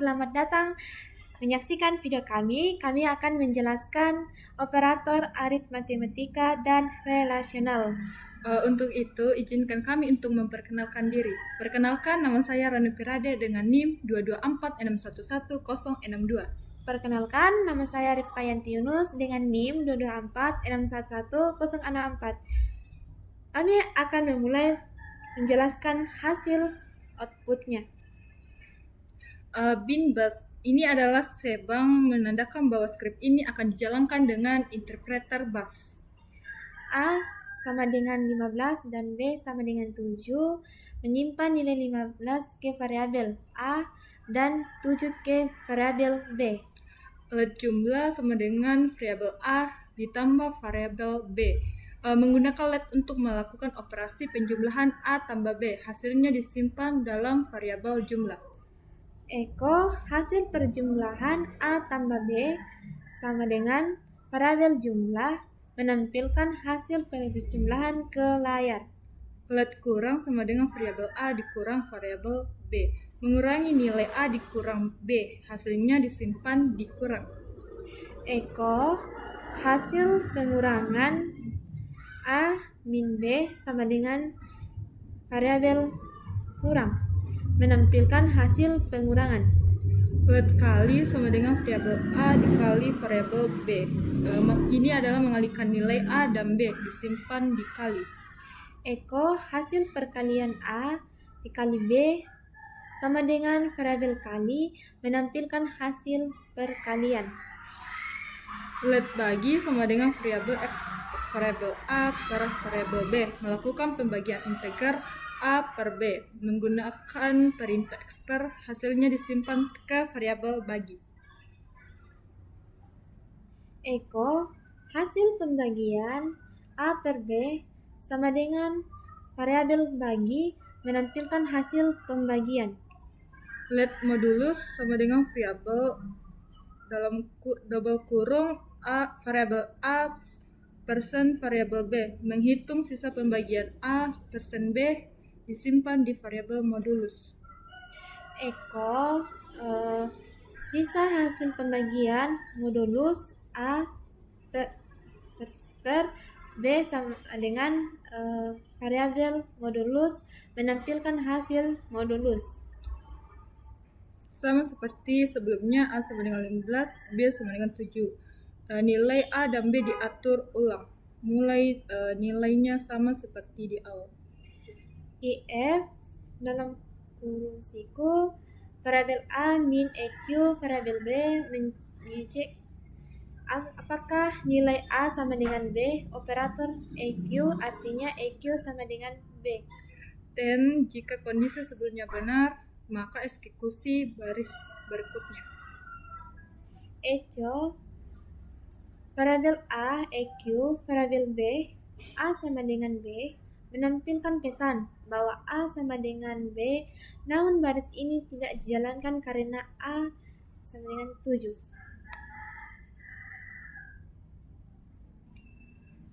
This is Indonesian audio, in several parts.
selamat datang menyaksikan video kami. Kami akan menjelaskan operator aritmatika dan relasional. Untuk itu, izinkan kami untuk memperkenalkan diri. Perkenalkan, nama saya Ranu Pirade dengan NIM 224611062. Perkenalkan, nama saya Rifka Yanti Yunus dengan NIM 224611064. Kami akan memulai menjelaskan hasil outputnya. Bin bus ini adalah sebang menandakan bahwa skrip ini akan dijalankan dengan interpreter bus. A sama dengan 15 dan B sama dengan 7, menyimpan nilai 15 ke variabel A dan 7 ke variabel B. Let jumlah sama dengan variabel A ditambah variabel B. Menggunakan let untuk melakukan operasi penjumlahan A tambah B. Hasilnya disimpan dalam variabel jumlah. Eko, hasil perjumlahan A tambah B sama dengan variabel jumlah, menampilkan hasil perjumlahan ke layar. Let kurang sama dengan variabel A dikurang variabel B. Mengurangi nilai A dikurang B. Hasilnya disimpan dikurang. Eko, hasil pengurangan A min B sama dengan variabel kurang, menampilkan hasil pengurangan. Let kali sama dengan variabel A dikali variabel B. Ini adalah mengalihkan nilai A dan B, disimpan dikali. Eko, hasil perkalian A dikali B sama dengan variabel kali, menampilkan hasil perkalian. Let bagi sama dengan variabel X variabel A per variabel B. Melakukan pembagian integer A per B. Menggunakan perintah expr, hasilnya disimpan ke variabel bagi. Eko, hasil pembagian A per B sama dengan variabel bagi, menampilkan hasil pembagian. Let modulus sama dengan variabel dalam double kurung A variabel A persen variabel B. Menghitung sisa pembagian A persen B, disimpan di variabel modulus. Eko, sisa hasil pembagian modulus A per B sama dengan variabel modulus, menampilkan hasil modulus. Sama seperti sebelumnya, A sama dengan 15, B sama dengan 7. Nilai A dan B diatur ulang. Mulai nilainya sama seperti di awal. IF dalam kurung siku variabel A min EQ variabel B mengecek apakah nilai A sama dengan B. Operator EQ artinya EQ sama dengan B. Dan jika kondisi sebelumnya benar, maka eksekusi baris berikutnya. Echo, variabel A EQ variabel B A sama dengan B menampilkan pesan bahwa A sama dengan B, namun baris ini tidak dijalankan karena A sama dengan 7.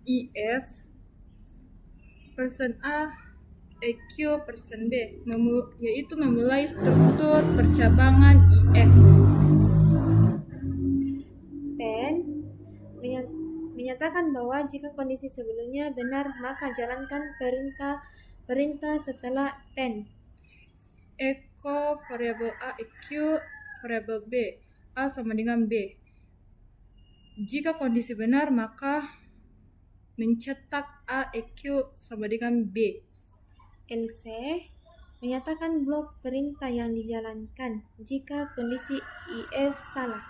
IF persen A EQ persen B, yaitu memulai struktur percabangan IF. Dan menyatakan bahwa jika kondisi sebelumnya benar, maka jalankan perintah setelah 10. Echo variabel A EQ variabel B, A sama dengan B. Jika kondisi benar, maka mencetak A EQ sama dengan B. LC menyatakan blok perintah yang dijalankan jika kondisi IF salah.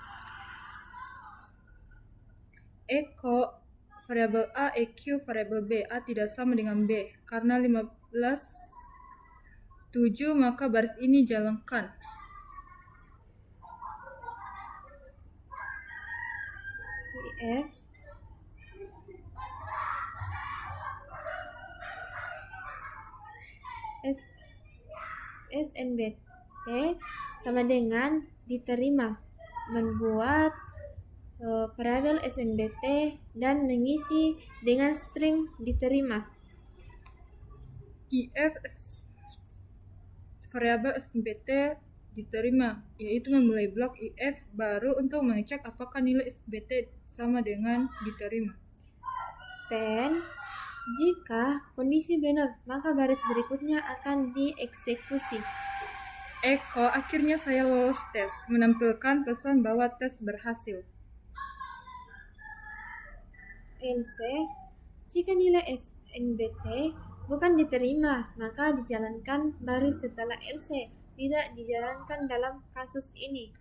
Echo variabel A EQ variabel B, A tidak sama dengan B. Karena 15 7, maka baris ini jalankan. IF SNBT sama dengan diterima, membuat variabel SNBT dan mengisi dengan string diterima. IF variabel SNBT diterima, yaitu memulai blok if baru untuk mengecek apakah nilai SBT sama dengan diterima. Dan jika kondisi benar, maka baris berikutnya akan dieksekusi. Eko, akhirnya saya lolos tes, menampilkan pesan bahwa tes berhasil. LC, jika nilai SNBT bukan diterima, maka dijalankan baris setelah LC, tidak dijalankan dalam kasus ini.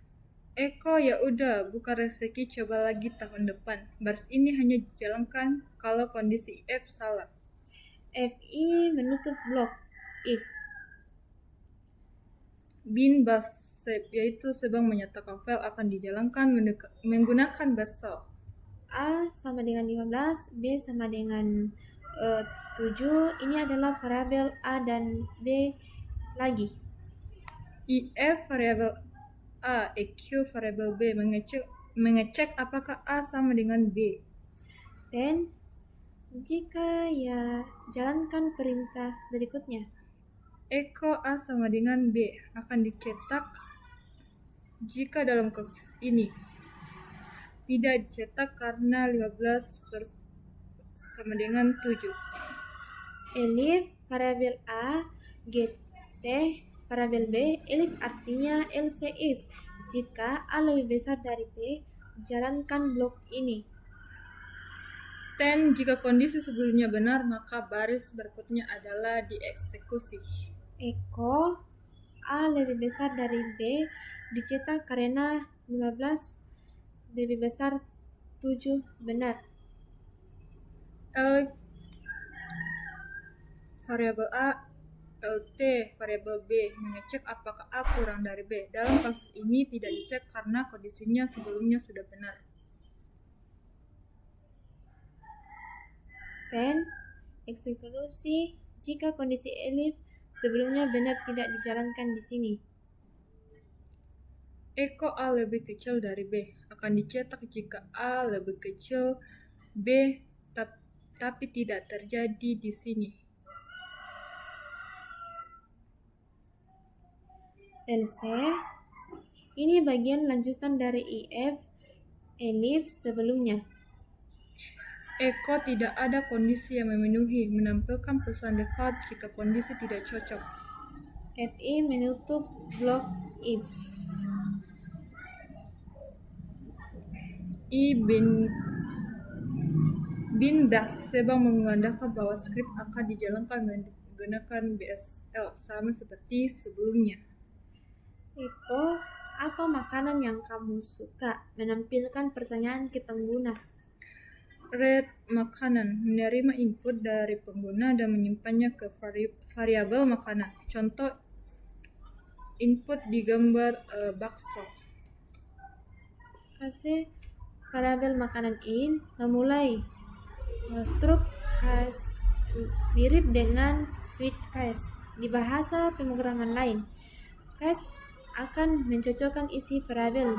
Eko, ya udah, buka rezeki coba lagi tahun depan. Baris ini hanya dijalankan kalau kondisi if salah. FI menutup blok if. Bin bas yaitu sebang menyatakan file akan dijalankan menggunakan basal. A sama dengan 15, B sama dengan 7. Ini adalah variabel A dan B lagi. If variabel A, EQ variabel B mengecek apakah A sama dengan B. Dan jika ya jalankan perintah berikutnya. Eko A sama dengan B akan dicetak jika dalam kasus ini tidak dicetak karena 15 sama dengan 7. Elif variabel A, get variabel B, elif artinya else if. Jika A lebih besar dari B, jalankan blok ini. Dan jika kondisi sebelumnya benar, maka baris berikutnya adalah dieksekusi. Eko A lebih besar dari B dicetak karena 15 lebih besar 7 benar. L variabel A, LT variabel B mengecek apakah A kurang dari B. Dalam kasus ini tidak dicek karena kondisinya sebelumnya sudah benar. Dan eksekusi jika kondisi elif sebelumnya benar tidak dijalankan di sini. Eko A lebih kecil dari B akan dicetak jika A lebih kecil B tapi tidak terjadi di sini. LC ini bagian lanjutan dari if elif sebelumnya. Eko tidak ada kondisi yang memenuhi, menampilkan pesan default jika kondisi tidak cocok. FI menutup blok if. I bin das sebang mengandalkan bahwa skrip akan dijalankan menggunakan BSL sama seperti sebelumnya. Eko, apa makanan yang kamu suka? Menampilkan pertanyaan ke pengguna. Read makanan menerima input dari pengguna dan menyimpannya ke variabel makanan. Contoh input di gambar bakso. Kasih variabel makanan in memulai struk case mirip dengan switch case di bahasa pemrograman lain. Case akan mencocokkan isi variabel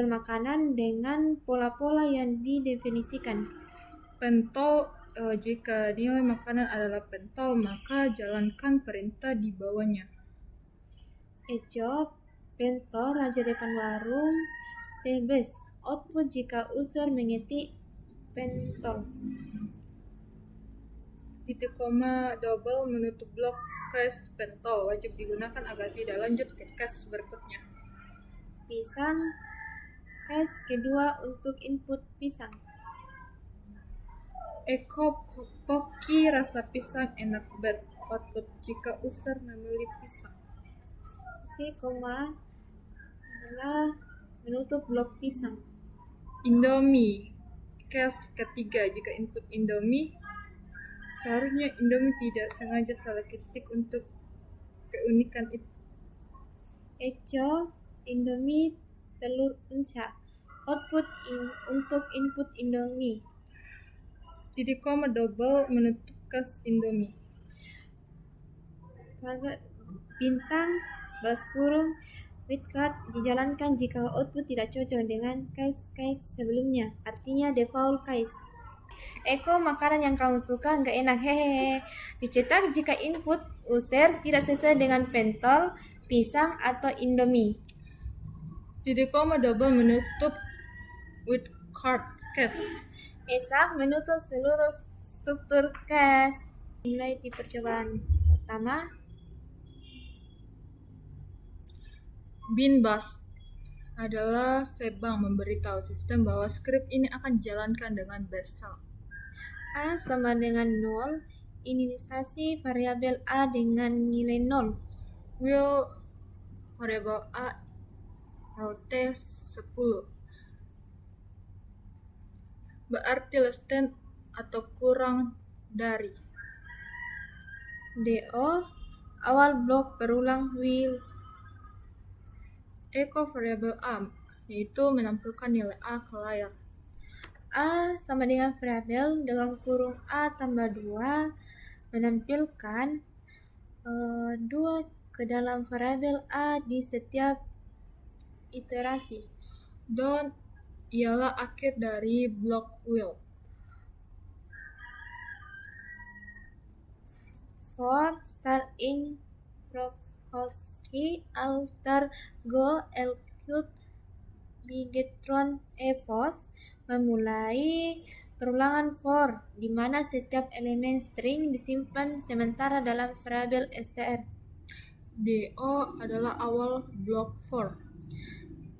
makanan dengan pola-pola yang didefinisikan. Pentol, jika nilai makanan adalah pentol, maka jalankan perintah di bawahnya. Ejo, pentol, raja depan warung, tebes. Output jika user mengetik pentol. Titik koma double menutup blok case pentol wajib digunakan agar tidak lanjut ke case berikutnya. Pisang, case kedua untuk input pisang. Eko poki rasa pisang enak banget. Output jika user memilih pisang. Oke, koma adalah menutup blok pisang. Indomie, case ketiga jika input Indomie, seharusnya Indomie tidak sengaja salah ketik untuk keunikan itu. Eco, Indomie, telur unca. Output untuk input Indomie. Titik koma double menutup case Indomie. Pagar bintang, balas kurung, withcard dijalankan jika output tidak cocok dengan case sebelumnya, artinya default case. Eko, makanan yang kamu suka nggak enak, hehehe. Dicetak jika input User tidak sesuai dengan pentol, pisang, atau indomie. Titik koma double menutup with card case. Esak menutup seluruh struktur case. Mulai di percobaan pertama. Bin bus adalah Sebang memberitahu sistem bahwa skrip ini akan dijalankan dengan basal. A sama dengan 0, inisialisasi variabel A dengan nilai 0. Will variabel A LT 10 berarti less than atau kurang dari. DO awal blok berulang will. Echo variabel A yaitu menampilkan nilai A ke layar. A sama dengan variabel dalam kurung A tambah 2 menampilkan 2 ke dalam variabel A di setiap iterasi. Don't ialah akhir dari blok will. For start in Prokhoski alter go elkut bigetron evos memulai perulangan for di mana setiap elemen string disimpan sementara dalam variabel str. DO adalah awal blok for.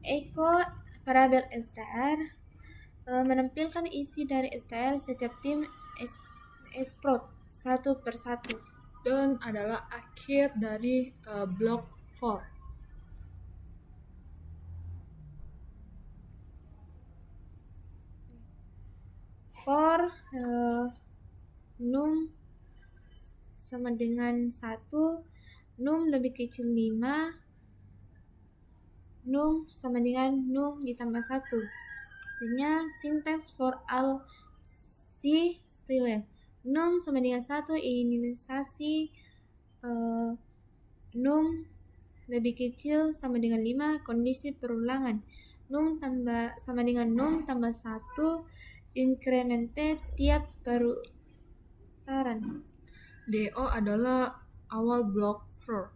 Echo variabel str menampilkan isi dari str setiap tim explode satu persatu. Dan adalah akhir dari blok for. For num sama dengan 1, num lebih kecil 5, num sama dengan num ditambah 1. Artinya syntax for all C still num sama dengan 1, inisialisasi num lebih kecil sama dengan 5, kondisi perulangan num tambah sama dengan num tambah 1, incremented tiap putaran. DO adalah awal blok for.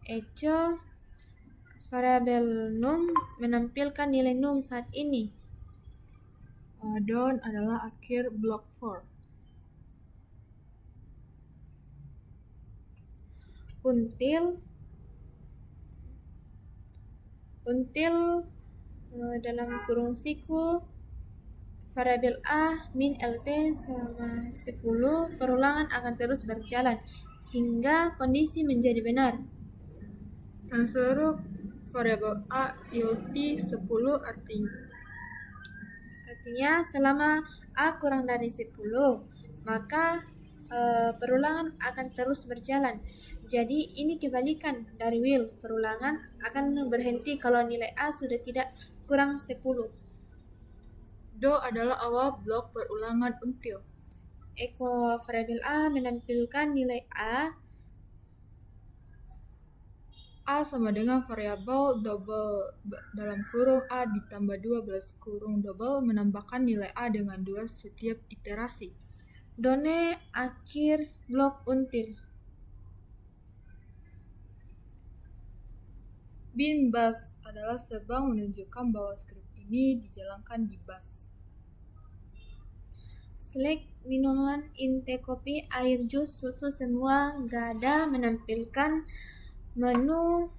Echo variabel num menampilkan nilai num saat ini. Don adalah akhir blok for. Until dalam kurung siku variabel A min LT sama 10 perulangan akan terus berjalan hingga kondisi menjadi benar. Dan seluruh variabel A LT 10 artinya selama A kurang dari 10 maka perulangan akan terus berjalan. Jadi ini kebalikan dari will. Perulangan akan berhenti kalau nilai A sudah tidak kurang 10. Do adalah awal blok perulangan until. Echo variabel A menampilkan nilai A sama dengan variabel double dalam kurung A ditambah 12 kurung double menambahkan nilai A dengan 2 setiap iterasi. Done akhir blok until. Bin bus adalah Sebang menunjukkan bahwa skrip ini dijalankan di bus. Select minuman inte kopi, air jus, susu semua nggak ada menampilkan menu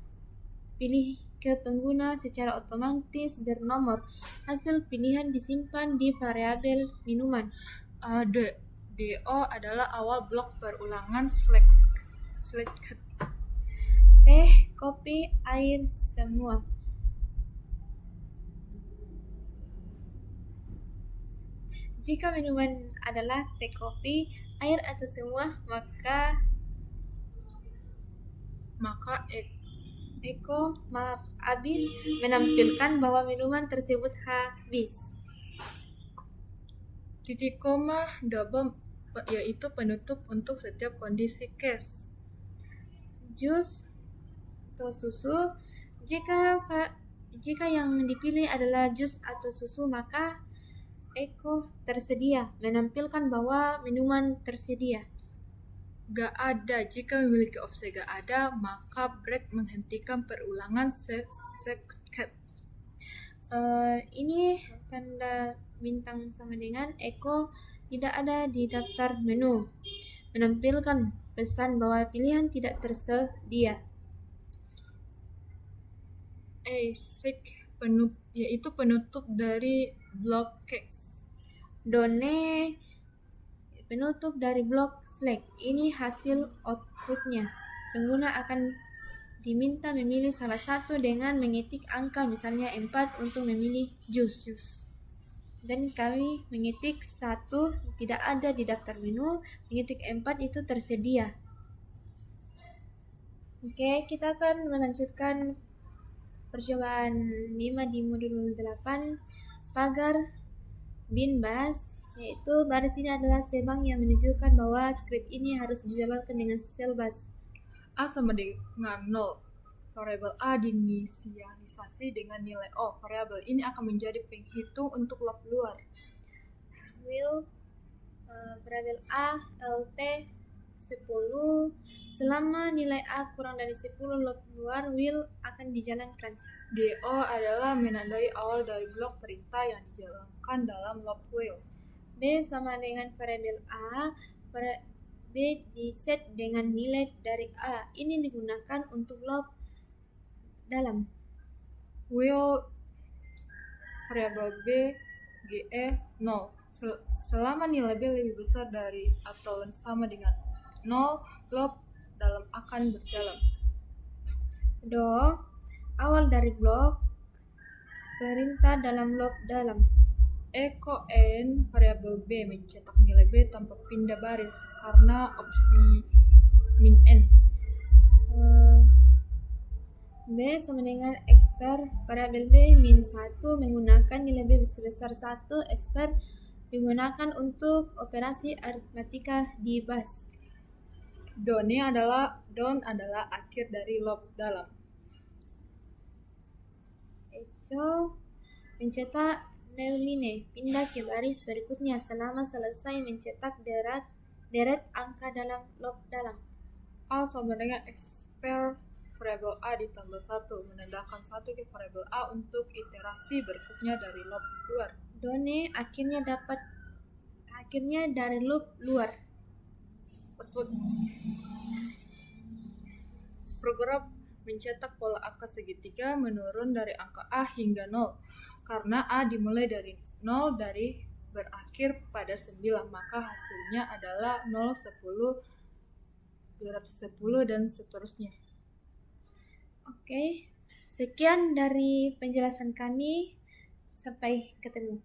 pilih ke pengguna secara otomatis bernomor. Hasil pilihan disimpan di variabel minuman. DO adalah awal blok perulangan select. Teh, kopi, air semua. Jika minuman adalah teh, kopi, air atau semua, maka habis menampilkan bahwa minuman tersebut habis. Titik koma double yaitu penutup untuk setiap kondisi case. Jus atau susu, jika yang dipilih adalah jus atau susu maka echo tersedia menampilkan bahwa minuman tersedia. Gak ada. Jika memiliki opsi gak ada, maka break menghentikan perulangan seket. Ini tanda bintang sama dengan Eko tidak ada di daftar menu, menampilkan pesan bahwa pilihan tidak tersedia. Sek yaitu penutup dari blok case. Done penutup dari blok Slack. Ini hasil outputnya. Pengguna akan diminta memilih salah satu dengan mengetik angka, misalnya 4 untuk memilih jus. Dan kami mengetik 1 tidak ada di daftar menu, mengetik 4 itu tersedia. Oke, kita akan melanjutkan percobaan 5 di modul 8, pagar bin bus, yaitu baris ini adalah sebang yang menunjukkan bahwa skrip ini harus dijalankan dengan sel bus. A sama dengan 0. Variabel A diinisialisasi dengan nilai O. Variabel ini akan menjadi penghitung untuk loop luar. Will variabel A LT 10, selama nilai A kurang dari 10 loop luar will akan dijalankan. DO adalah menandai awal dari blok perintah yang dijalankan dalam loop while. B sama dengan variabel A, B diset dengan nilai dari A. Ini digunakan untuk loop dalam. While variabel B GE 0. Selama nilai B lebih besar dari atau sama dengan 0, loop dalam akan berjalan. Do awal dari blok perintah dalam loop dalam. Eko N variabel B mencetak nilai B tanpa pindah baris karena opsi min N. B sama dengan expert variabel B min 1 menggunakan nilai B sebesar 1. Expert digunakan untuk operasi aritmatika di bus. Don adalah akhir dari loop dalam. Echo mencetak new line, pindah ke baris berikutnya selama selesai mencetak deret angka dalam loop dalam. A sama dengan expert variabel A ditambah 1 menandakan 1 ke variabel A untuk iterasi berikutnya dari loop luar. Done akhirnya dari loop luar. Program mencetak pola angka segitiga menurun dari angka A hingga 0. Karena A dimulai dari 0 dari berakhir pada 9, maka hasilnya adalah 0, 10, 210 dan seterusnya. Oke, sekian dari penjelasan kami. Sampai ketemu.